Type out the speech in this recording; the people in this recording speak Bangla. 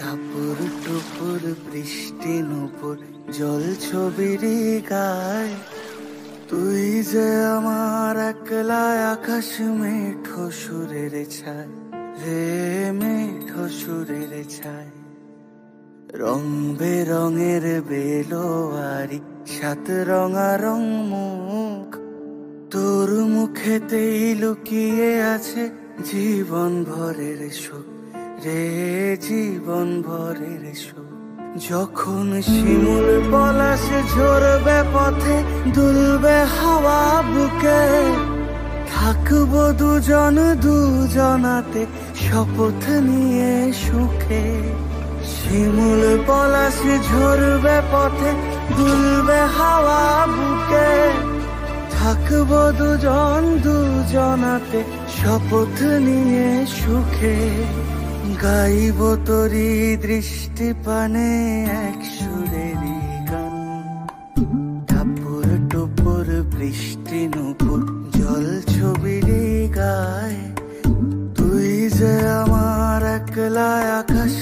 টাপুর টুপুর বৃষ্টি নুপুর জল ছবির গায়, তুই যে আমার একলা আকাশ মেঠো সুরের ছায় রে, মেঠো সুরের ছায়। রং বেরঙের বেলোয়ারি সাত রঙারং মুখ, তোর মুখেতেই লুকিয়ে আছে জীবন ভরের সুখ রে, জীবন ভরের সুখ। যখন শিমুল পলাশ ঝরবে পথে, দুলবে হাওয়া বুকে, থাকবো দুজন দুজনাতে শপথ নিয়ে সুখে। শিমুল পলাশ ঝরবে পথে, দুলবে হাওয়া বুকে, থাকবো দুজন দুজনাতে শপথ নিয়ে সুখে। গাইব তোরি দৃষ্টি পানে এক সুরেরই গান, টাপুর টুপুর বৃষ্টি নুপুর জল ছবির গায়, তুই যে আমার একলা আকাশ